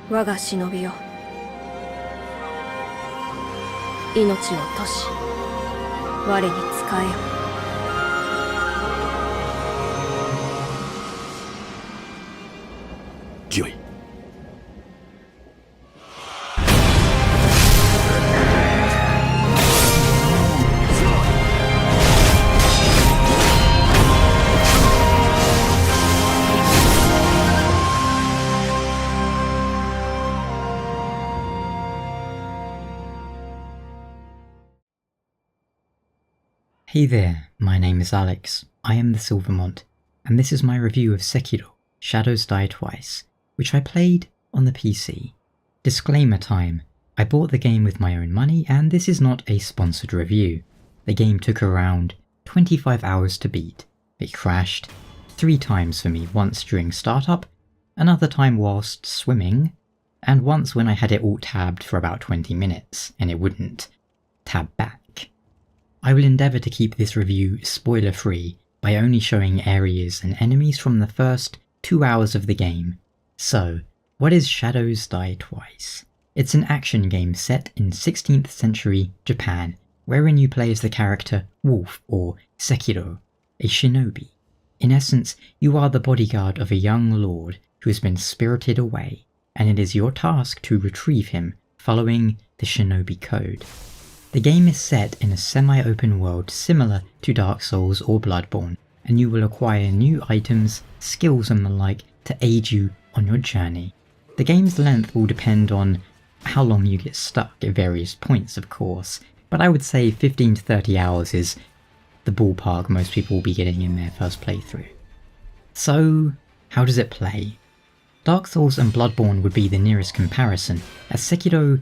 我が忍びよ。命を賭し、我に仕えよ。御意。Hey there, my name is Alex, I am the Silver Mont, and this is my review of Sekiro, Shadows Die Twice, which I played on the PC. Disclaimer time, I bought the game with my own money and this is not a sponsored review. The game took around 25 hours to beat. It crashed 3 times for me, once during startup, another time whilst swimming, and once when I had it all tabbed for about 20 minutes and it wouldn't tab back. I will endeavour to keep this review spoiler free by only showing areas and enemies from the first 2 hours of the game. So, what is Shadows Die Twice? It's an action game set in 16th century Japan, wherein you play as the character Wolf or Sekiro, a shinobi. In essence, you are the bodyguard of a young lord who has been spirited away, and it is your task to retrieve him following the shinobi code. The game is set in a semi-open world similar to Dark Souls or Bloodborne, and you will acquire new items, skills and the like to aid you on your journey. The game's length will depend on how long you get stuck at various points of course, but I would say 15 to 30 hours is the ballpark most people will be getting in their first playthrough. So, how does it play? Dark Souls and Bloodborne would be the nearest comparison, as Sekiro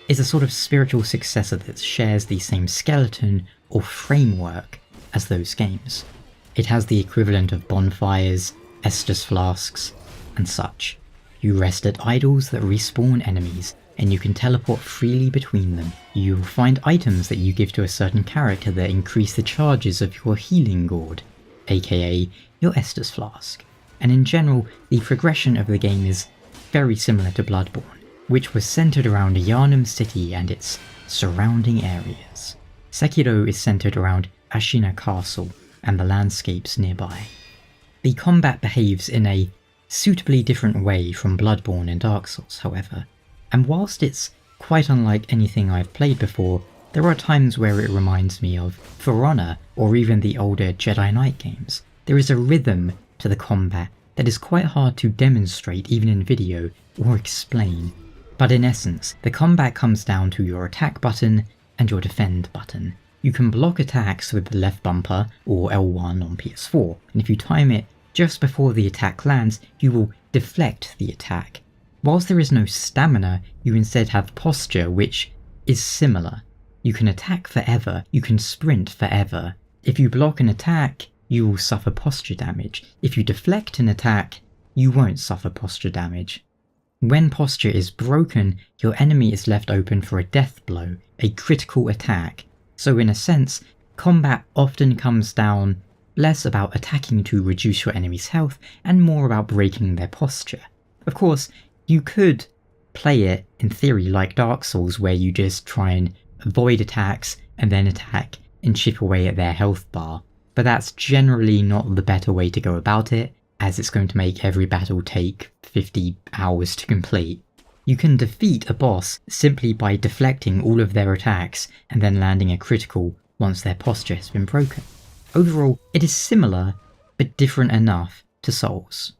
is a sort of spiritual successor that shares the same skeleton or framework as those games. It has the equivalent of bonfires, Estus flasks, and such. You rest at idols that respawn enemies, and you can teleport freely between them. You will find items that you give to a certain character that increase the charges of your healing gourd, aka your Estus flask. And in general, the progression of the game is very similar to Bloodborne, which was centered around Yharnam City and its surrounding areas. Sekiro is centered around Ashina Castle and the landscapes nearby. The combat behaves in a suitably different way from Bloodborne and Dark Souls, however, and whilst it's quite unlike anything I've played before, there are times where it reminds me of For Honor or even the older Jedi Knight games. There is a rhythm to the combat that is quite hard to demonstrate even in video or explain. But in essence, the combat comes down to your attack button and your defend button. You can block attacks with the left bumper or L1 on PS4, and if you time it just before the attack lands, you will deflect the attack. Whilst there is no stamina, you instead have posture, which is similar. You can attack forever, you can sprint forever. If you block an attack, you will suffer posture damage. If you deflect an attack, you won't suffer posture damage. When posture is broken, your enemy is left open for a death blow, a critical attack. So in a sense, combat often comes down less about attacking to reduce your enemy's health and more about breaking their posture. Of course, you could play it in theory like Dark Souls where you just try and avoid attacks and then attack and chip away at their health bar, but that's generally not the better way to go about it, as it's going to make every battle take 50 hours to complete. You can defeat a boss simply by deflecting all of their attacks and then landing a critical once their posture has been broken. Overall, it is similar, but different enough to Souls.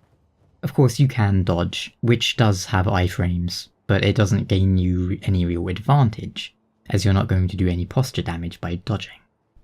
Of course you can dodge, which does have iframes, but it doesn't gain you any real advantage, as you're not going to do any posture damage by dodging.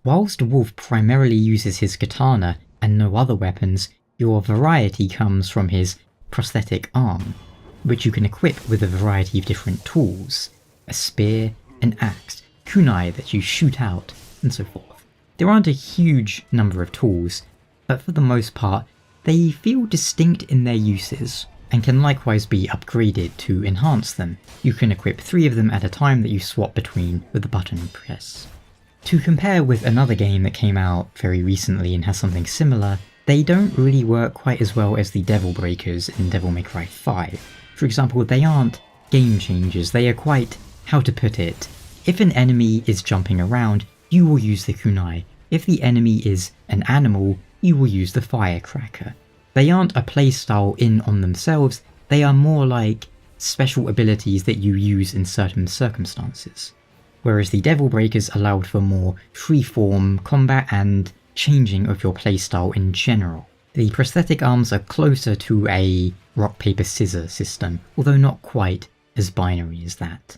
Whilst Wolf primarily uses his katana and no other weapons, your variety comes from his prosthetic arm, which you can equip with a variety of different tools, a spear, an axe, kunai that you shoot out, and so forth. There aren't a huge number of tools, but for the most part, they feel distinct in their uses, and can likewise be upgraded to enhance them. You can equip 3 of them at a time that you swap between with the button press. To compare with another game that came out very recently and has something similar, they don't really work quite as well as the Devil Breakers in Devil May Cry 5. For example, they aren't game changers. They are quite, how to put it, if an enemy is jumping around, you will use the kunai. If the enemy is an animal, you will use the firecracker. They aren't a playstyle in on themselves, they are more like special abilities that you use in certain circumstances. Whereas the Devil Breakers allowed for more free-form combat and changing of your playstyle in general. The prosthetic arms are closer to a rock-paper-scissors system, although not quite as binary as that.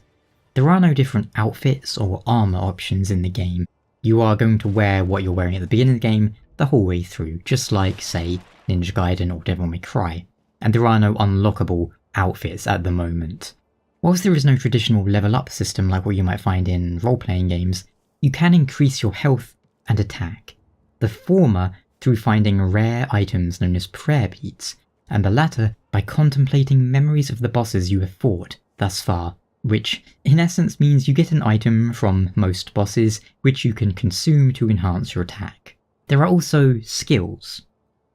There are no different outfits or armor options in the game. You are going to wear what you're wearing at the beginning of the game the whole way through, just like, say, Ninja Gaiden or Devil May Cry, and there are no unlockable outfits at the moment. Whilst there is no traditional level up system like what you might find in role-playing games, you can increase your health and attack. The former through finding rare items known as prayer beads, and the latter by contemplating memories of the bosses you have fought thus far, which in essence means you get an item from most bosses which you can consume to enhance your attack. There are also skills.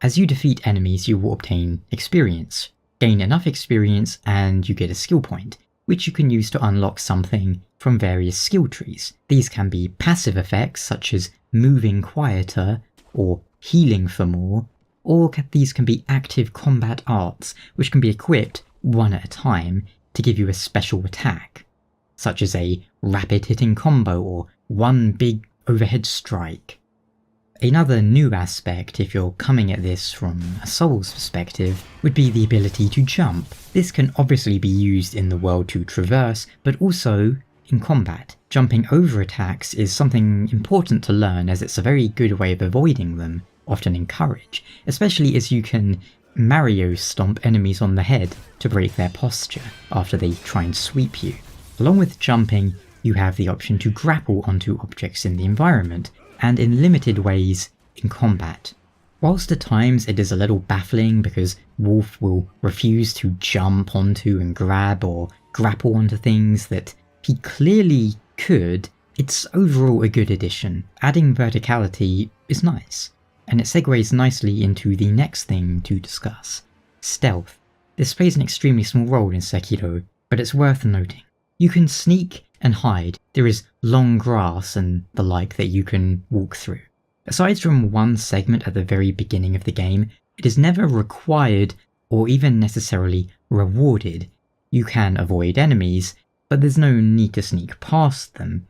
As you defeat enemies, you will obtain experience. Gain enough experience and you get a skill point, which you can use to unlock something from various skill trees. These can be passive effects such as moving quieter or healing for more, or these can be active combat arts which can be equipped one at a time to give you a special attack, such as a rapid hitting combo or one big overhead strike. Another new aspect, if you're coming at this from a Souls perspective, would be the ability to jump. This can obviously be used in the world to traverse, but also in combat. Jumping over attacks is something important to learn, as it's a very good way of avoiding them, often encouraged, especially as you can Mario stomp enemies on the head to break their posture after they try and sweep you. Along with jumping, you have the option to grapple onto objects in the environment, and in limited ways in combat. Whilst at times it is a little baffling because Wolf will refuse to jump onto and grab or grapple onto things that he clearly could, it's overall a good addition. Adding verticality is nice, and it segues nicely into the next thing to discuss: stealth. This plays an extremely small role in Sekiro, but it's worth noting. You can sneak and hide. There is long grass and the like that you can walk through. Aside from one segment at the very beginning of the game, it is never required or even necessarily rewarded. You can avoid enemies, but there's no need to sneak past them.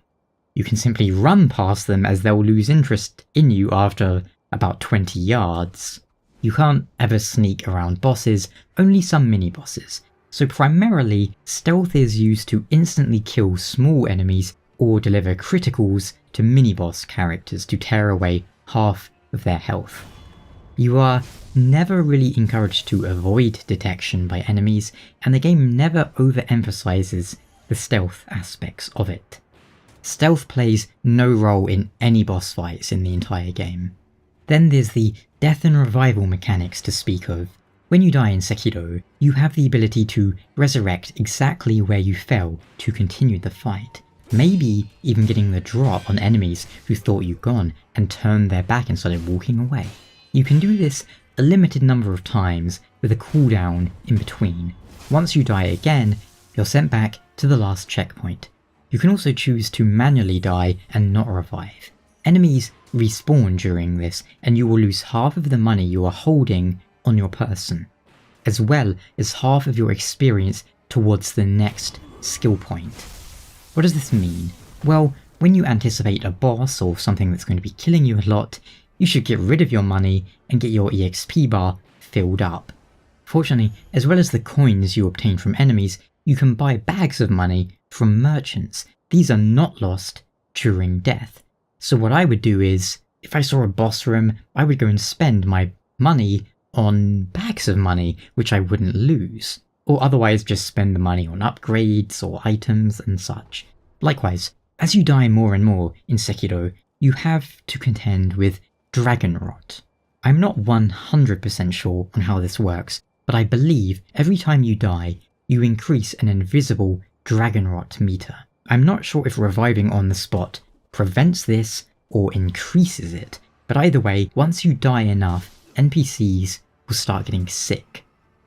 You can simply run past them as they'll lose interest in you after about 20 yards. You can't ever sneak around bosses, only some mini-bosses. So primarily, stealth is used to instantly kill small enemies or deliver criticals to mini-boss characters to tear away half of their health. You are never really encouraged to avoid detection by enemies, and the game never overemphasizes the stealth aspects of it. Stealth plays no role in any boss fights in the entire game. Then there's the death and revival mechanics to speak of. When you die in Sekiro, you have the ability to resurrect exactly where you fell to continue the fight, maybe even getting the drop on enemies who thought you gone and turned their back and started walking away. You can do this a limited number of times with a cooldown in between. Once you die again, you're sent back to the last checkpoint. You can also choose to manually die and not revive. Enemies respawn during this, and you will lose half of the money you are holding on your person, as well as half of your experience towards the next skill point. What does this mean? Well, when you anticipate a boss or something that's going to be killing you a lot, you should get rid of your money and get your EXP bar filled up. Fortunately, as well as the coins you obtain from enemies, you can buy bags of money from merchants. These are not lost during death. So what I would do is, if I saw a boss room, I would go and spend my money on bags of money, which I wouldn't lose, or otherwise just spend the money on upgrades or items and such. Likewise, as you die more and more in Sekiro, you have to contend with dragon rot. I'm not 100% sure on how this works, but I believe every time you die, you increase an invisible dragon rot meter. I'm not sure if reviving on the spot prevents this or increases it, but either way, once you die enough, NPCs will start getting sick.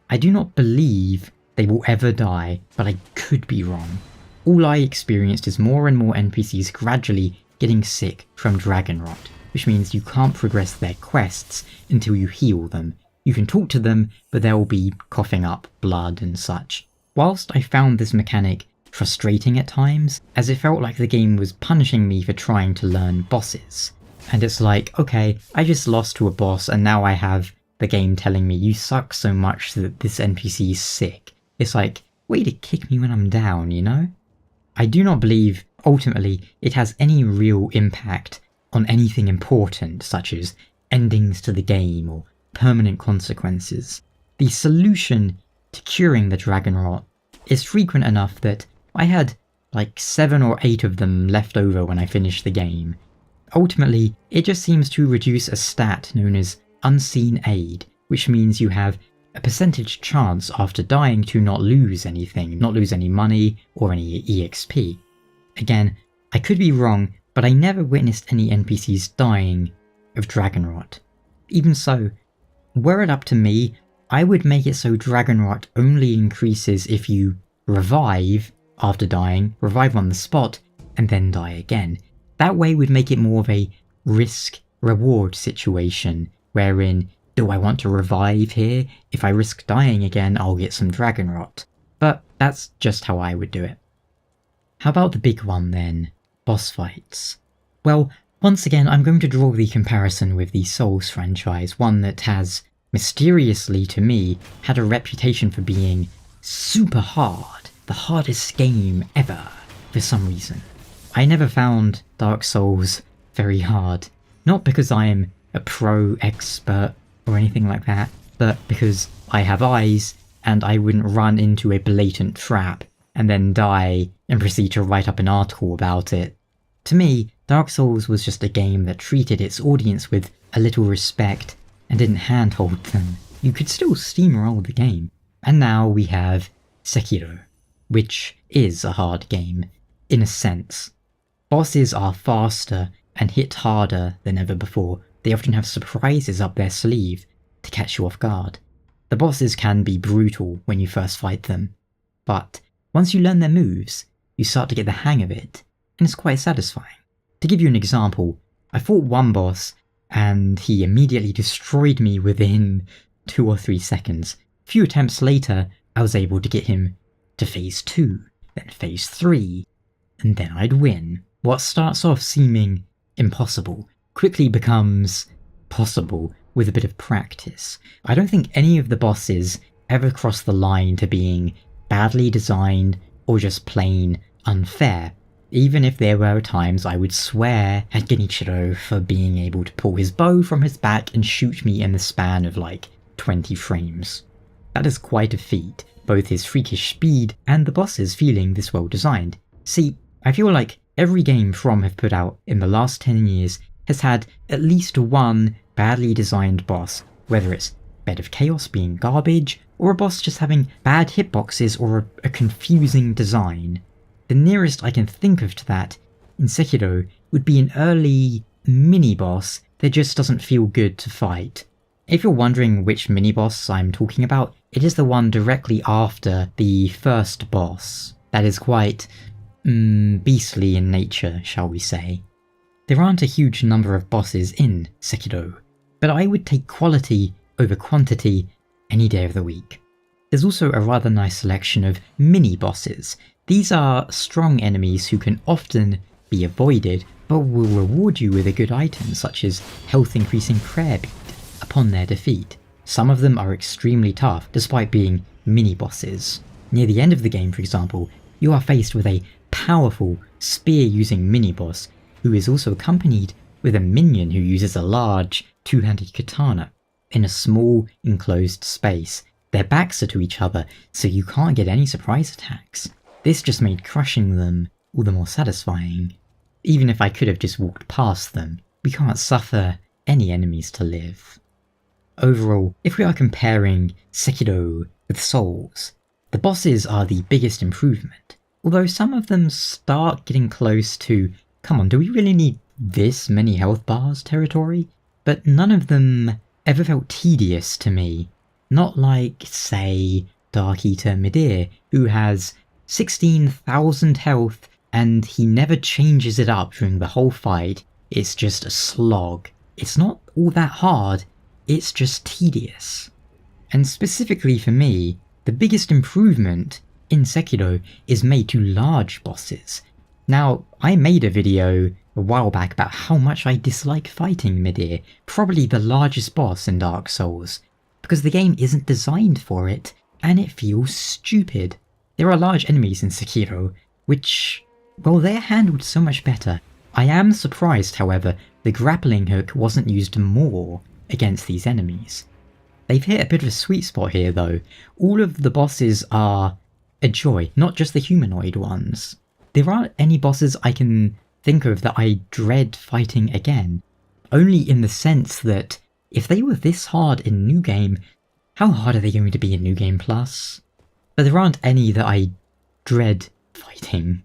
I do not believe they will ever die, but I could be wrong. All I experienced is more and more NPCs gradually getting sick from dragon rot, which means you can't progress their quests until you heal them. You can talk to them, but they'll be coughing up blood and such. Whilst I found this mechanic frustrating at times, as it felt like the game was punishing me for trying to learn bosses. And it's like, okay, I just lost to a boss and now I have the game telling me you suck so much that this NPC is sick. It's like, way to kick me when I'm down, you know? I do not believe, ultimately, it has any real impact on anything important, such as endings to the game or permanent consequences. The solution to curing the dragon rot is frequent enough that I had like 7 or 8 of them left over when I finished the game. Ultimately, it just seems to reduce a stat known as Unseen Aid, which means you have a percentage chance after dying to not lose anything, not lose any money or any EXP. Again, I could be wrong, but I never witnessed any NPCs dying of dragon rot. Even so, were it up to me, I would make it so dragon rot only increases if you revive after dying, revive on the spot, and then die again. That way would make it more of a risk-reward situation, wherein, do I want to revive here? If I risk dying again, I'll get some dragon rot. But that's just how I would do it. How about the big one then? Boss fights. Well, once again, I'm going to draw the comparison with the Souls franchise, one that has, mysteriously to me, had a reputation for being super hard, the hardest game ever, for some reason. I never found Dark Souls very hard, not because I am a pro expert or anything like that, but because I have eyes and I wouldn't run into a blatant trap and then die and proceed to write up an article about it. To me, Dark Souls was just a game that treated its audience with a little respect and didn't handhold them. You could still steamroll the game. And now we have Sekiro, which is a hard game, in a sense. Bosses are faster and hit harder than ever before. They often have surprises up their sleeve to catch you off guard. The bosses can be brutal when you first fight them, but once you learn their moves, you start to get the hang of it, and it's quite satisfying. To give you an example, I fought one boss, and he immediately destroyed me within 2 or 3 seconds. A few attempts later, I was able to get him to phase 2, then phase 3, and then I'd win. What starts off seeming impossible quickly becomes possible with a bit of practice. I don't think any of the bosses ever cross the line to being badly designed or just plain unfair, even if there were times I would swear at Genichiro for being able to pull his bow from his back and shoot me in the span of like 20 frames. That is quite a feat, both his freakish speed and the bosses feeling this well designed. See, I feel like every game From have put out in the last 10 years has had at least one badly designed boss, whether it's Bed of Chaos being garbage, or a boss just having bad hitboxes or a confusing design. The nearest I can think of to that in Sekiro would be an early mini-boss that just doesn't feel good to fight. If you're wondering which mini-boss I'm talking about, it is the one directly after the first boss. That is quite beastly in nature, shall we say. There aren't a huge number of bosses in Sekiro, but I would take quality over quantity any day of the week. There's also a rather nice selection of mini-bosses. These are strong enemies who can often be avoided, but will reward you with a good item such as health increasing prayer bead upon their defeat. Some of them are extremely tough despite being mini-bosses. Near the end of the game, for example, you are faced with a powerful spear-using mini-boss who is also accompanied with a minion who uses a large two-handed katana in a small enclosed space. Their backs are to each other, so you can't get any surprise attacks. This just made crushing them all the more satisfying. Even if I could have just walked past them, we can't suffer any enemies to live. Overall, if we are comparing Sekiro with Souls, the bosses are the biggest improvement, although some of them start getting close to, come on, do we really need this many health bars territory? But none of them ever felt tedious to me. Not like, say, Dark Eater Midir, who has 16,000 health and he never changes it up during the whole fight. It's just a slog. It's not all that hard, it's just tedious. And specifically for me, the biggest improvement in Sekiro is made to large bosses. Now, I made a video a while back about how much I dislike fighting Midir, probably the largest boss in Dark Souls, because the game isn't designed for it, and it feels stupid. There are large enemies in Sekiro, which, well, they're handled so much better. I am surprised, however, the grappling hook wasn't used more against these enemies. They've hit a bit of a sweet spot here though. All of the bosses are a joy, not just the humanoid ones. There aren't any bosses I can think of that I dread fighting again, only in the sense that if they were this hard in New Game, how hard are they going to be in New Game Plus? But there aren't any that I dread fighting.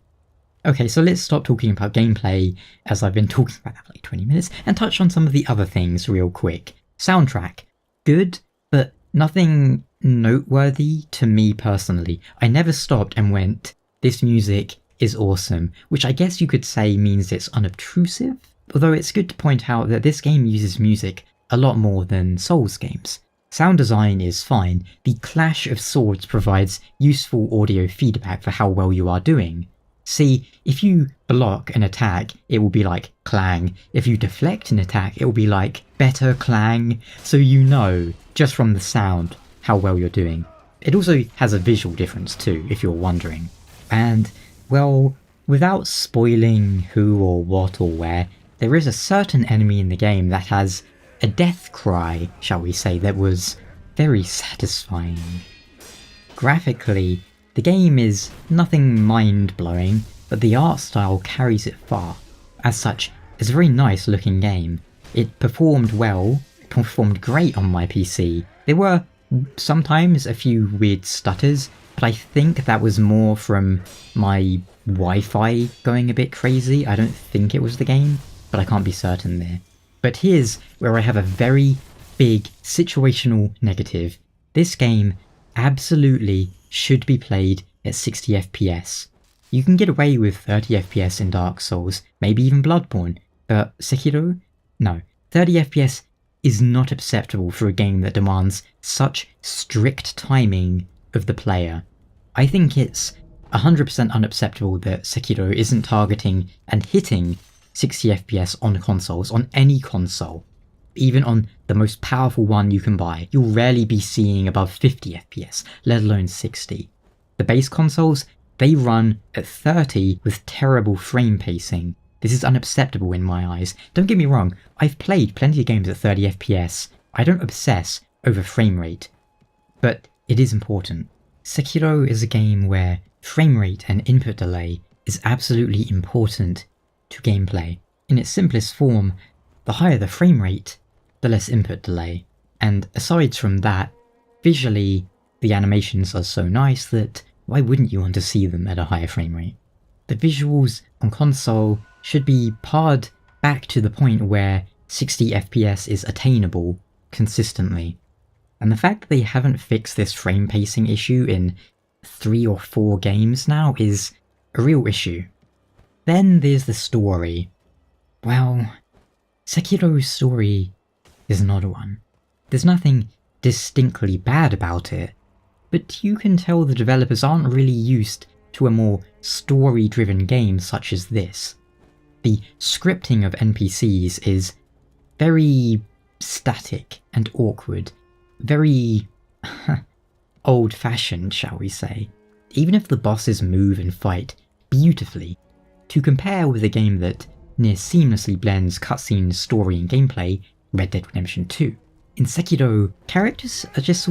Okay, so let's stop talking about gameplay, as I've been talking about that for like 20 minutes, and touch on some of the other things real quick. Soundtrack. Good, but nothing noteworthy to me personally. I never stopped and went, this music is awesome, which I guess you could say means it's unobtrusive, although it's good to point out that this game uses music a lot more than Souls games. Sound design is fine, the clash of swords provides useful audio feedback for how well you are doing. See, if you block an attack, it will be like clang. If you deflect an attack, it will be like better clang, so you know, just from the sound, how well you're doing. It also has a visual difference too, if you're wondering. And, well, without spoiling who or what or where, there is a certain enemy in the game that has a death cry, shall we say, that was very satisfying. Graphically, the game is nothing mind-blowing, but the art style carries it far. As such, it's a very nice looking game. It performed well, it performed great on my PC. There were sometimes a few weird stutters, but I think that was more from my Wi-Fi going a bit crazy. I don't think it was the game, but I can't be certain there. But here's where I have a very big situational negative. This game absolutely should be played at 60 FPS. You can get away with 30 FPS in Dark Souls, maybe even Bloodborne, but Sekiro? No. 30 FPS is not acceptable for a game that demands such strict timing of the player. I think it's 100% unacceptable that Sekiro isn't targeting and hitting 60 FPS on consoles, on any console. Even on the most powerful one you can buy, you'll rarely be seeing above 50 FPS, let alone 60. The base consoles, they run at 30 with terrible frame pacing. This is unacceptable in my eyes. Don't get me wrong, I've played plenty of games at 30 FPS. I don't obsess over frame rate, but it is important. Sekiro is a game where frame rate and input delay is absolutely important to gameplay. In its simplest form, the higher the frame rate, the less input delay. And aside from that, visually, the animations are so nice that why wouldn't you want to see them at a higher frame rate? The visuals on console should be pared back to the point where 60 FPS is attainable consistently. And the fact that they haven't fixed this frame pacing issue in 3 or 4 games now is a real issue. Then there's the story. Well, Sekiro's story is an odd one. There's nothing distinctly bad about it, but you can tell the developers aren't really used to a more story-driven game such as this. The scripting of NPCs is very static and awkward, very old-fashioned, shall we say, even if the bosses move and fight beautifully. To compare with a game that near seamlessly blends cutscenes, story and gameplay, Red Dead Redemption 2. In Sekiro, characters are just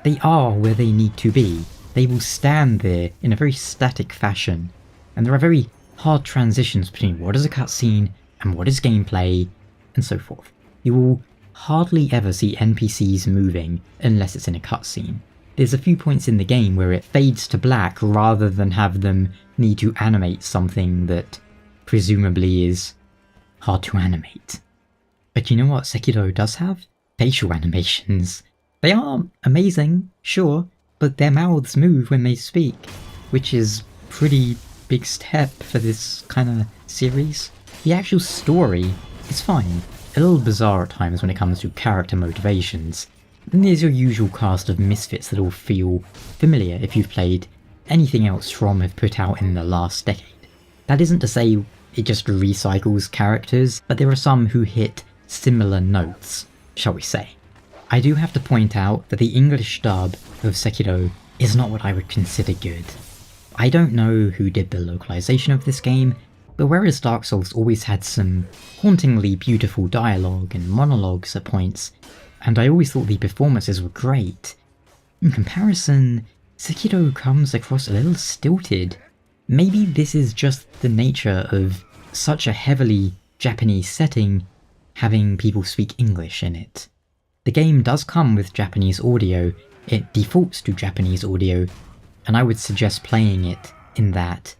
they are where they need to be. They will stand there in a very static fashion, and there are very hard transitions between what is a cutscene and what is gameplay, and so forth. You will hardly ever see NPCs moving unless it's in a cutscene. There's a few points in the game where it fades to black rather than have them need to animate something that presumably is hard to animate. But you know what Sekiro does have? Facial animations. They are amazing, sure, but their mouths move when they speak, which is pretty big step for this kind of series. The actual story is fine, a little bizarre at times when it comes to character motivations. Then there's your usual cast of misfits that all feel familiar if you've played anything else From have put out in the last decade. That isn't to say it just recycles characters, but there are some who hit similar notes, shall we say. I do have to point out that the English dub of Sekiro is not what I would consider good. I don't know who did the localization of this game, but whereas Dark Souls always had some hauntingly beautiful dialogue and monologues at points, and I always thought the performances were great, in comparison, Sekiro comes across a little stilted. Maybe this is just the nature of such a heavily Japanese setting having people speak English in it. The game does come with Japanese audio, it defaults to Japanese audio, and I would suggest playing it in that.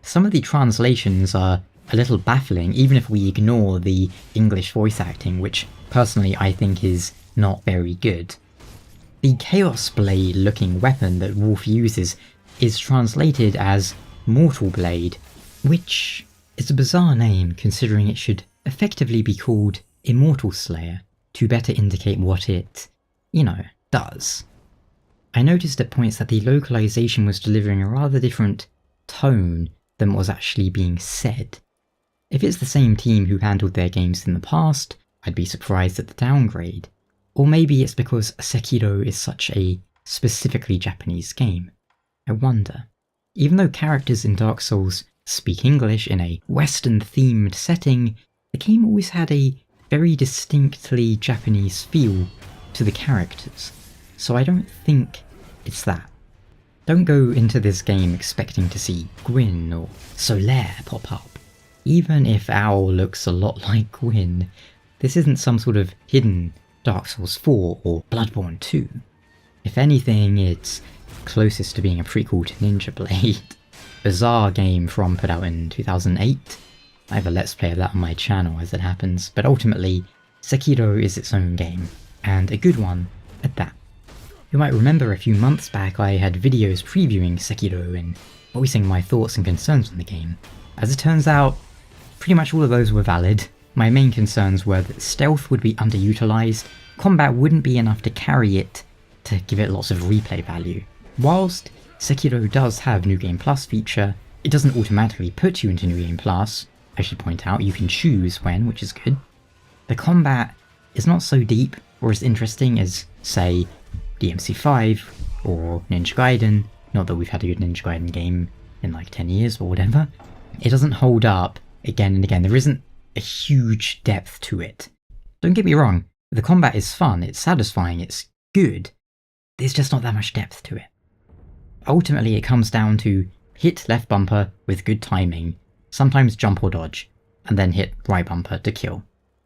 Some of the translations are a little baffling, even if we ignore the English voice acting, which personally I think is not very good. The Chaos Blade looking weapon that Wolf uses is translated as Mortal Blade, which is a bizarre name considering it should effectively be called Immortal Slayer, to better indicate what it, does. I noticed at points that the localization was delivering a rather different tone than what was actually being said. If it's the same team who handled their games in the past, I'd be surprised at the downgrade. Or maybe it's because Sekiro is such a specifically Japanese game. I wonder. Even though characters in Dark Souls speak English in a Western-themed setting, the game always had a very distinctly Japanese feel to the characters, so I don't think it's that. Don't go into this game expecting to see Gwyn or Solaire pop up. Even if Owl looks a lot like Gwyn, this isn't some sort of hidden Dark Souls 4 or Bloodborne 2. If anything, it's closest to being a prequel to Ninja Blade. Bizarre game From put out in 2008. I have a Let's Play of that on my channel as it happens, but ultimately, Sekiro is its own game, and a good one at that. You might remember a few months back I had videos previewing Sekiro and voicing my thoughts and concerns on the game. As it turns out, pretty much all of those were valid. My main concerns were that stealth would be underutilized, combat wouldn't be enough to carry it to give it lots of replay value. Whilst Sekiro does have New Game Plus feature, it doesn't automatically put you into New Game Plus. I should point out you can choose when, which is good. The combat is not so deep or as interesting as, say, DMC5 or Ninja Gaiden, not that we've had a good Ninja Gaiden game in like 10 years or whatever. It doesn't hold up again and again, there isn't a huge depth to it. Don't get me wrong, the combat is fun, it's satisfying, it's good, there's just not that much depth to it. Ultimately it comes down to hit left bumper with good timing, sometimes jump or dodge, and then hit right bumper to kill.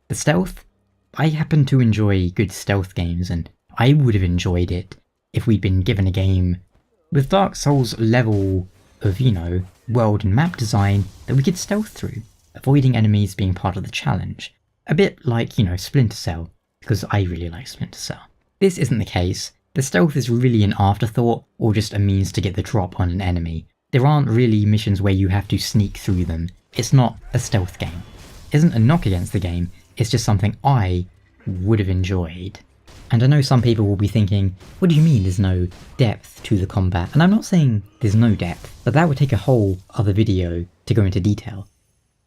The stealth? I happen to enjoy good stealth games, and I would have enjoyed it if we'd been given a game with Dark Souls level of, world and map design that we could stealth through, avoiding enemies being part of the challenge. A bit like, Splinter Cell, because I really like Splinter Cell. This isn't the case. The stealth is really an afterthought, or just a means to get the drop on an enemy. There aren't really missions where you have to sneak through them. It's not a stealth game. It isn't a knock against the game, it's just something I would have enjoyed. And I know some people will be thinking, what do you mean there's no depth to the combat? And I'm not saying there's no depth, but that would take a whole other video to go into detail.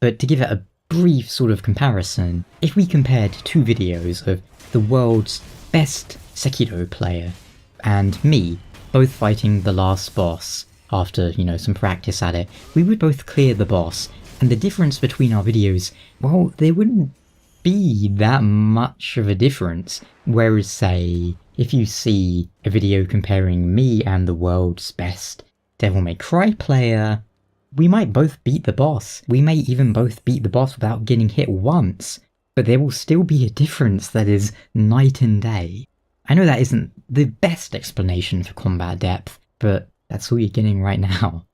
But to give it a brief sort of comparison, if we compared two videos of the world's best Sekiro player and me, both fighting the last boss after, some practice at it, we would both clear the boss, and the difference between our videos, well, there wouldn't be that much of a difference. Whereas, say, if you see a video comparing me and the world's best Devil May Cry player, we might both beat the boss. We may even both beat the boss without getting hit once, but there will still be a difference that is night and day. I know that isn't the best explanation for combat depth, but that's all you're getting right now.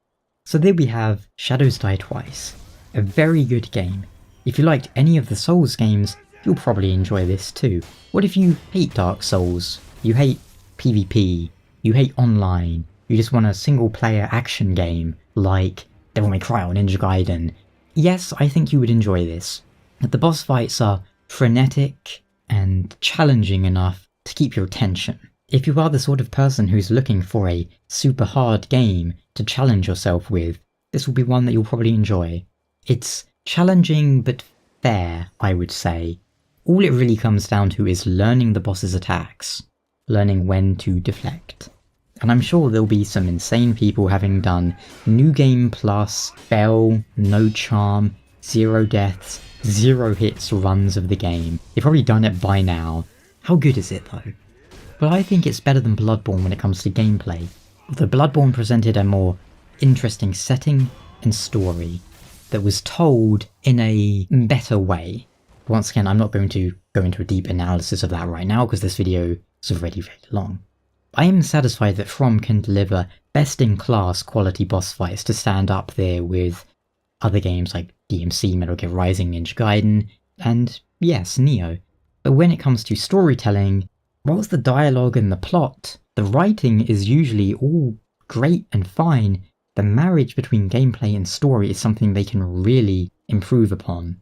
So there we have Shadows Die Twice, a very good game. If you liked any of the Souls games, you'll probably enjoy this too. What if you hate Dark Souls, you hate PvP, you hate online, you just want a single-player action game like Devil May Cry or Ninja Gaiden, yes, I think you would enjoy this. But the boss fights are frenetic and challenging enough to keep your attention. If you are the sort of person who's looking for a super hard game to challenge yourself with, this will be one that you'll probably enjoy. It's challenging but fair, I would say. All it really comes down to is learning the boss's attacks, learning when to deflect. And I'm sure there'll be some insane people having done New Game Plus, Bell, No Charm, 0 deaths, 0 hits runs of the game. They've probably done it by now. How good is it though? But I think it's better than Bloodborne when it comes to gameplay. Although Bloodborne presented a more interesting setting and story that was told in a better way. Once again, I'm not going to go into a deep analysis of that right now because this video is already very long. I am satisfied that From can deliver best-in-class quality boss fights to stand up there with other games like DMC, Metal Gear Rising, Ninja Gaiden, and yes, Neo. But when it comes to storytelling, whilst the dialogue and the plot, the writing is usually all great and fine, the marriage between gameplay and story is something they can really improve upon.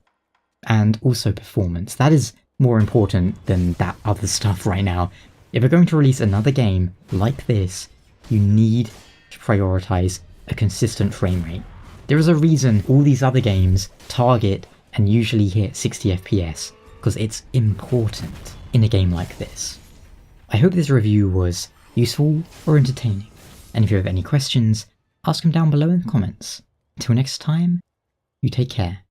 And also performance. That is more important than that other stuff right now. If you're going to release another game like this, you need to prioritize a consistent frame rate. There is a reason all these other games target and usually hit 60 FPS, because it's important in a game like this. I hope this review was useful or entertaining, and if you have any questions, ask them down below in the comments. Until next time, you take care.